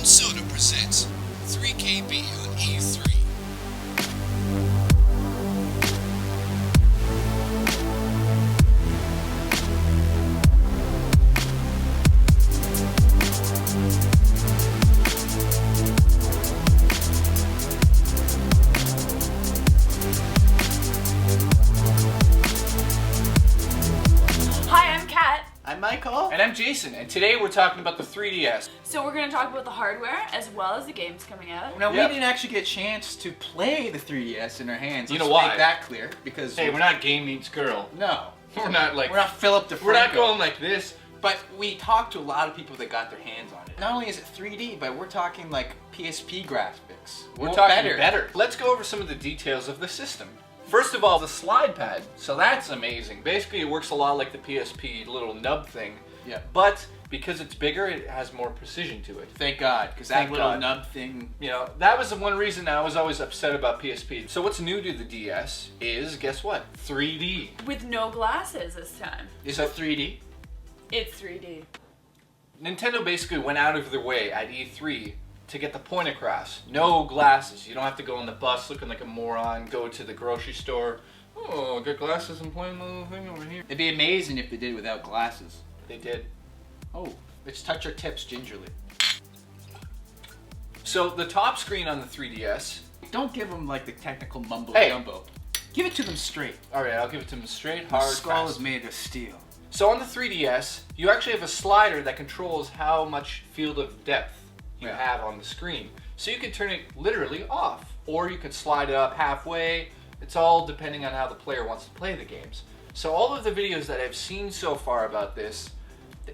Soda presents 3KB on E3. I'm Michael. And I'm Jason, and today we're talking about the 3DS. So we're going to talk about the hardware as well as the games coming out. Now, we didn't actually get a chance to play the 3DS in our hands. You Let's know why? make that clear, because... Hey, we're not Game Meets Girl. No. We're not Philip DeFranco. We're not going like this. But we talked to a lot of people that got their hands on it. Not only is it 3D, but we're talking like PSP graphics. We're talking better. Let's go over some of the details of the system. First of all, the slide pad. So that's amazing. Basically, it works a lot like the PSP little nub thing. Yeah. But because it's bigger, it has more precision to it. Thank God, because that little nub thing... You know, that was the one reason I was always upset about PSP. So what's new to the DS is, guess what? 3D. With no glasses this time. Is it 3D? It's 3D. Nintendo basically went out of their way at E3 to get the point across. No glasses. You don't have to go on the bus looking like a moron, go to the grocery store. Oh, get glasses and play my little thing over here. It'd be amazing if they did it without glasses. They did. Oh, let's touch our tips gingerly. So the top screen on the 3DS... Don't give them like the technical mumbo Hey. jumbo. Give it to them straight. Alright, I'll give it to them straight, The hard, skull fast. is made of steel. So on the 3DS, you actually have a slider that controls how much field of depth you have on the screen. So you can turn it literally off, or you can slide it up halfway. It's all depending on how the player wants to play the games. So all of the videos that I've seen so far about this,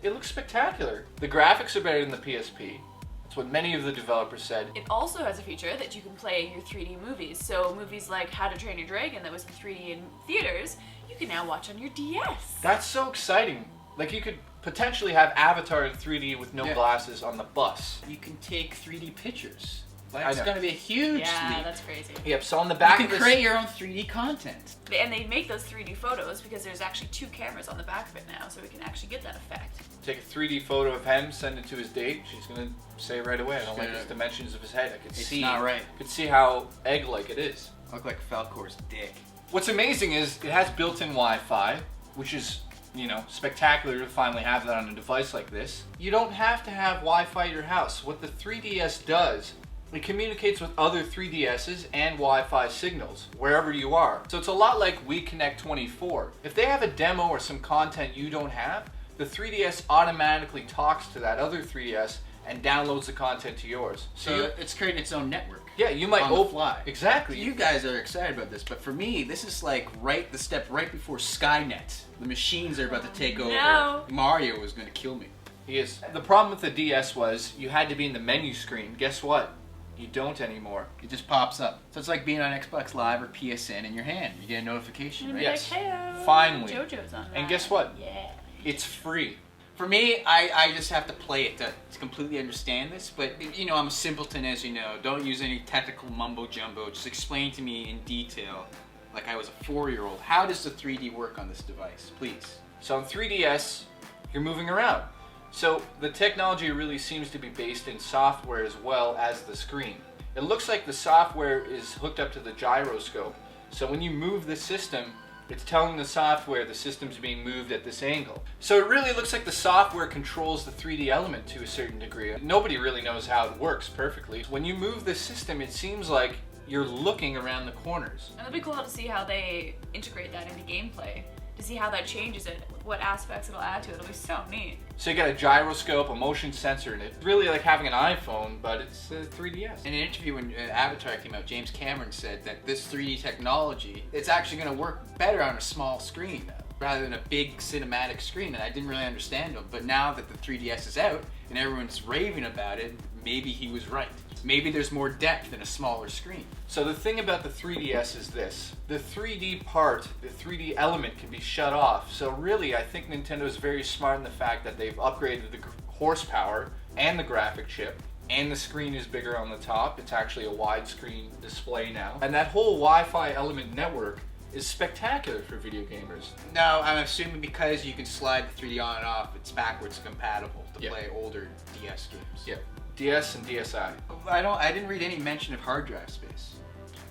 it looks spectacular. The graphics are better than the PSP. That's what many of the developers said. It also has a feature that you can play your 3D movies. So movies like How to Train Your Dragon that was in 3D in theaters, you can now watch on your DS. That's so exciting. Like, you could potentially have Avatar in 3D with no glasses on the bus. You can take 3D pictures. I That's know. going to be a huge Yeah, leap. that's crazy. Yep, so on the back You of can this... create your own 3D content. And they make those 3D photos because there's actually 2 cameras on the back of it now, so we can actually get that effect. Take a 3D photo of him, send it to his date. She's gonna say right away, I don't like his dimensions of his head. I It's not right. could see how egg-like it is. Look like Falcore's dick. What's amazing is it has built-in Wi-Fi, which is, you know, spectacular to finally have that on a device like this. You don't have to have Wi-Fi at your house. What the 3DS does, it communicates with other 3DSs and Wi-Fi signals wherever you are. So it's a lot like WeConnect 24. If they have a demo or some content you don't have, the 3DS automatically talks to that other 3DS and downloads the content to yours. So it's creating its own network. Yeah, you might on the fly. Exactly. You guys are excited about this, but for me, this is like the step right before Skynet. The machines are about to take over. No. Mario was going to kill me. He is. The problem with the DS was you had to be in the menu screen. Guess what? You don't anymore. It just pops up. So it's like being on Xbox Live or PSN in your hand. You get a notification, And right? be Yes. like, "Hey-o, Finally. JoJo's on And that." guess what? Yeah. It's free. For me, I just have to play it to completely understand this, but you know, I'm a simpleton, as you know. Don't use any technical mumbo jumbo. Just explain to me in detail, like I was a 4-year-old. How does the 3D work on this device, please? So on 3DS, you're moving around. So the technology really seems to be based in software as well as the screen. It looks like the software is hooked up to the gyroscope. So when you move the system, it's telling the software the system's being moved at this angle. So it really looks like the software controls the 3D element to a certain degree. Nobody really knows how it works perfectly. When you move the system, it seems like you're looking around the corners. And it'll be cool to see how they integrate that into gameplay. To see how that changes it, what aspects it'll add to it. It'll be so neat. So you got a gyroscope, a motion sensor, and it's really like having an iPhone, but it's a 3DS. In an interview when Avatar came out, James Cameron said that this 3D technology, it's actually going to work better on a small screen rather than a big cinematic screen, and I didn't really understand him. But now that the 3DS is out and everyone's raving about it, maybe he was right. Maybe there's more depth in a smaller screen. So the thing about the 3DS is this. The 3D part, the 3D element can be shut off. So really, I think Nintendo is very smart in the fact that they've upgraded the horsepower and the graphic chip, and the screen is bigger on the top. It's actually a widescreen display now. And that whole Wi-Fi element network is spectacular for video gamers. No, I'm assuming because you can slide the 3D on and off, it's backwards compatible to play older DS games. Yeah. DS and DSi. I didn't read any mention of hard drive space.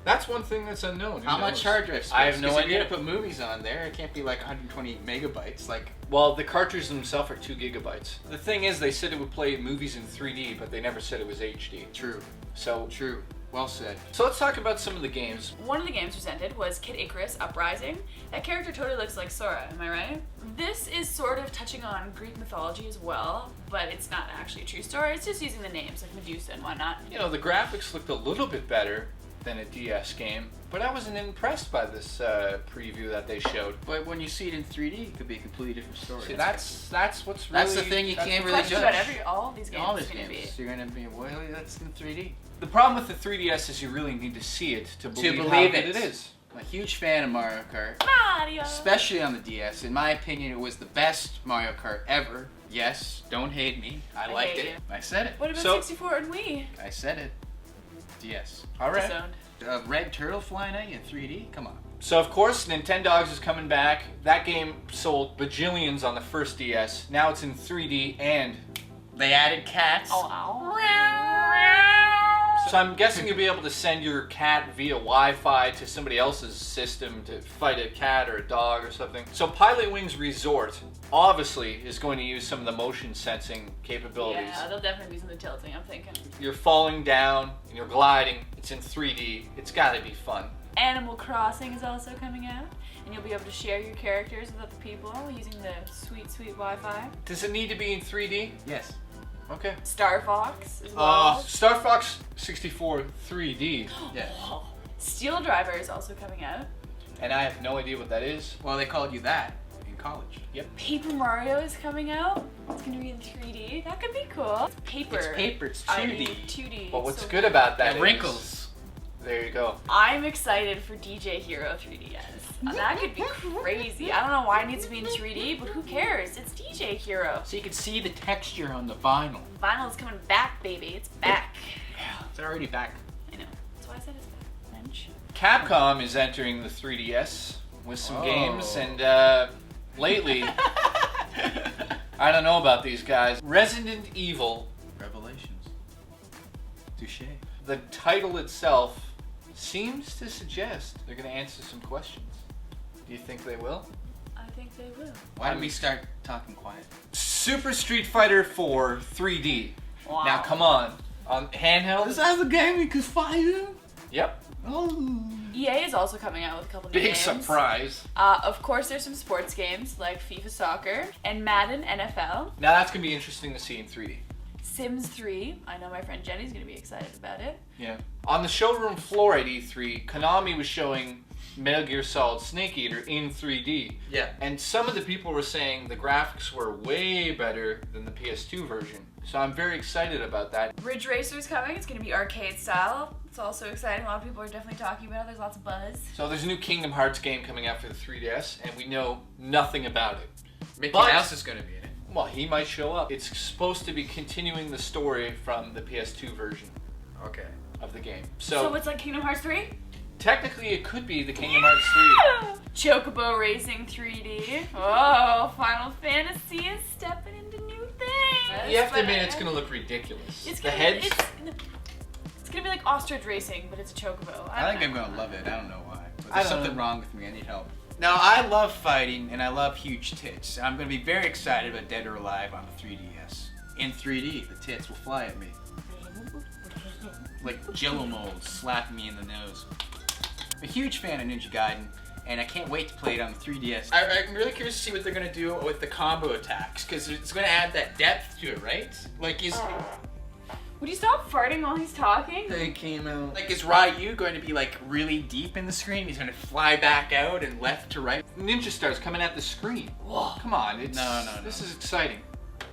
That's one thing that's unknown. Who How knows? much hard drive space? I have no 'Cause if idea. you're gonna put movies on there, it can't be like 120 megabytes. Like, Well, the cartridges themselves are 2 gigabytes. The thing is, they said it would play movies in 3D, but they never said it was HD. true, So, true. Well said. so let's talk about some of the games. One of the games presented was Kid Icarus Uprising. That character totally looks like Sora, am I right? This is sort of touching on Greek mythology as well, but it's not actually a true story. It's just using the names like Medusa and whatnot. You know, the graphics looked a little bit better than a DS game, but I wasn't impressed by this preview that they showed. But when you see it in 3D, it could be a completely different story. See, that's what's really... That's the thing you can't really Question judge. about all of these games All is these going to games, be. you're gonna be, well, that's in 3D. The problem with the 3DS is you really need to see it to believe, how believe good it. it is. I'm a huge fan of Mario Kart, Mario! especially on the DS. In my opinion, it was the best Mario Kart ever. Yes, don't hate me. I liked hate it. you. I said it. What about So- 64 and Wii? I said it. DS. All right. Disowned. A red turtle flying at you in 3D? Come on. So of course, Nintendogs is coming back. That game sold bajillions on the first DS. Now it's in 3D and... They added cats. Oh, ow. So I'm guessing you'll be able to send your cat via Wi-Fi to somebody else's system to fight a cat or a dog or something. So Pilot Wings Resort obviously is going to use some of the motion sensing capabilities. Yeah, they'll definitely be some of the tilting, I'm thinking. You're falling down and you're gliding. It's in 3D. It's got to be fun. Animal Crossing is also coming out, and you'll be able to share your characters with other people using the sweet, sweet Wi-Fi. Does it need to be in 3D? Yes. Okay. Star Fox as well. Star Fox 64 3D. Yeah. Steel Driver is also coming out. And I have no idea what that is. Well, they called you that in college. Paper Mario is coming out. It's gonna be in 3D. That could be cool. It's paper. It's paper. It's I 2D. mean, 2D. But what's so good about that It is- wrinkles. There you go. I'm excited for DJ Hero 3DS. That could be crazy. I don't know why it needs to be in 3D, but who cares? It's DJ Hero. So you can see the texture on the vinyl. Vinyl's coming back, baby. It's back. Yeah, it's already back. I know. That's why I said it's back. French. Capcom is entering the 3DS with some Oh. games, and lately, I don't know about these guys. Resident Evil, Revelations. Touche. the title itself seems to suggest they're going to answer some questions. Do you think they will? I think they will. Why don't we start talking quiet? Super Street Fighter 4 3D. Wow. Now come on handheld. a game you can fire? Yep. Oh. EA is also coming out with a couple new Big games. surprise. Of course, there's some sports games like FIFA Soccer and Madden NFL. Now that's going to be interesting to see in 3D. Sims 3. I know my friend Jenny's going to be excited about it. Yeah. On the showroom floor at E3, Konami was showing Metal Gear Solid Snake Eater in 3D. Yeah. And some of the people were saying the graphics were way better than the PS2 version. So I'm very excited about that. Ridge Racer's coming. It's going to be arcade style. It's also exciting. A lot of people are definitely talking about it. There's lots of buzz. So there's a new Kingdom Hearts game coming out for the 3DS, and we know nothing about it. Mickey But- Mouse is going to be in it. Well, he might show up. It's supposed to be continuing the story from the PS2 version Okay. of the game. So it's like Kingdom Hearts 3? Technically, it could be the Kingdom Hearts 3. Chocobo Racing 3D. Oh, Final Fantasy is stepping into new things. You have to But admit, it's going to look ridiculous. It's The gonna, heads. It's gonna be like ostrich racing, but it's a chocobo. I think I'm going to love it. I don't know why. But I there's don't something know. wrong with me. I need help. Now, I love fighting and I love huge tits. And I'm going to be very excited about Dead or Alive on the 3DS. In 3D, the tits will fly at me. Like jello molds slapping me in the nose. I'm a huge fan of Ninja Gaiden, and I can't wait to play it on the 3DS. I'm really curious to see what they're going to do with the combo attacks, because it's going to add that depth to it, right? Like, Would you stop farting while he's talking? they came out. Like, is Ryu going to be, like, really deep in the screen? He's going to fly back out and left to right? Ninja Stars coming at the screen. Whoa. Come on, it's No. This is exciting.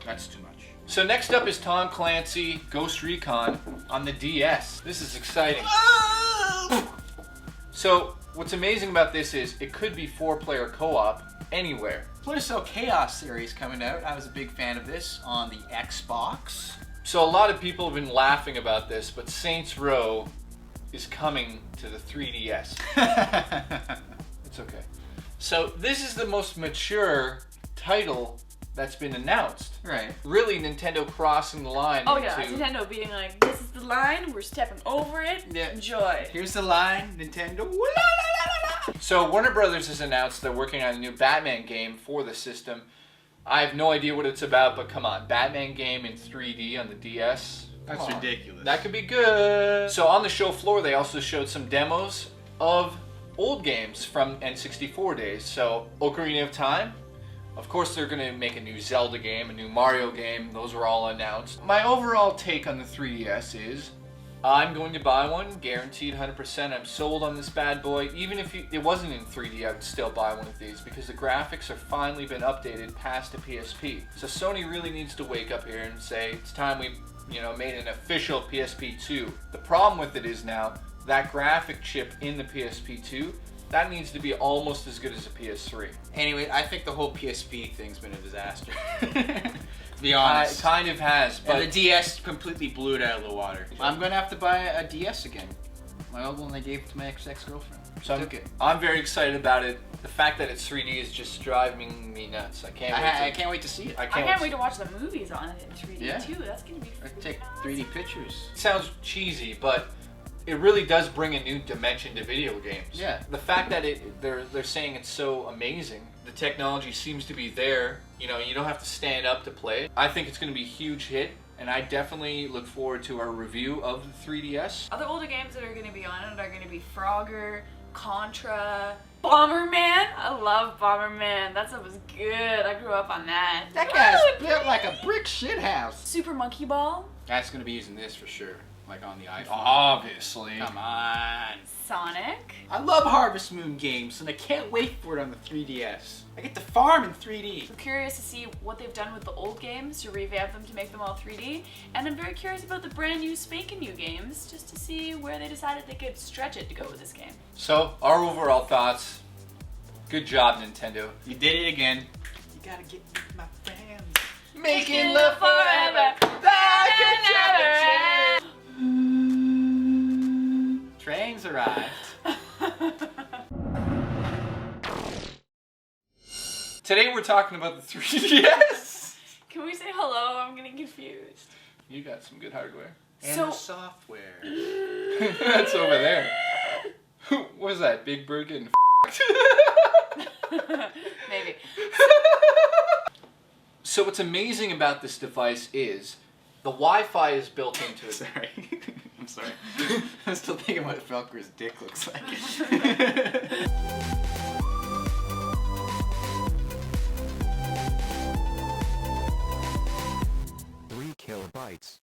That's too much. So next up is Tom Clancy Ghost Recon on the DS. This is exciting. So what's amazing about this is it could be 4-player co-op anywhere. Splinter Cell Chaos series coming out. I was a big fan of this on the Xbox. So a lot of people have been laughing about this, but Saints Row is coming to the 3DS. It's okay. So this is the most mature title that's been announced. Right. Really, Nintendo crossing the line. Oh yeah, into- Nintendo being like, this is the line, we're stepping over it. Yeah. Enjoy. Here's the line, Nintendo. Woo, la, la, la, la, la. So Warner Brothers has announced they're working on a new Batman game for the system. I have no idea what it's about, but come on, Batman game in 3D on the DS. That's Come on. ridiculous. That could be good. So on the show floor, they also showed some demos of old games from N64 days. So Ocarina of Time. Of course, they're going to make a new Zelda game, a new Mario game. Those were all announced. My overall take on the 3DS is I'm going to buy one, guaranteed 100%. I'm sold on this bad boy. Even if it wasn't in 3D, I would still buy one of these because the graphics have finally been updated past the PSP. So Sony really needs to wake up here and say it's time we, made an official PSP 2. The problem with it is now that graphic chip in the PSP 2, that needs to be almost as good as a PS3. Anyway, I think the whole PSP thing's been a disaster. To be honest. It kind of has, but And the DS completely blew it out of the water. I'm gonna have to buy a DS again. My old one I gave to my ex-girlfriend. so Took it. I'm very excited about it. The fact that it's 3D is just driving me nuts. I can't wait I can't wait to see it. I I can't wait wait to watch the movies on it in 3D Yeah. too. That's gonna be I freaking take awesome. 3D pictures. It sounds cheesy, but it really does bring a new dimension to video games. Yeah. The fact that they're saying it's so amazing, the technology seems to be there. You don't have to stand up to play it. I think it's going to be a huge hit, and I definitely look forward to our review of the 3DS. Other older games that are going to be on it are going to be Frogger, Contra, Bomberman. I love Bomberman. That stuff was good. I grew up on that. That Woo, guy's built baby! like a brick shit house. Super Monkey Ball, That's gonna be using this for sure. Like on the iPhone. Obviously. Come on. Sonic. I love Harvest Moon games, and I can't wait for it on the 3DS. I get to farm in 3D. I'm curious to see what they've done with the old games to revamp them to make them all 3D. And I'm very curious about the brand new spanking new games just to see where they decided they could stretch it to go with this game. So, our overall thoughts. Good job, Nintendo. You did it again. You gotta get with my friends. Making love forever, like a Trains arrived. Today we're talking about the 3DS. Can we say hello? I'm getting confused. You got some good hardware. And So- the software. That's over there. What is that? Big Bird getting Maybe. So what's amazing about this device is the Wi-Fi is built into it. Sorry. I'm sorry. I'm still thinking what Falcore's dick looks like. 3 kilobytes.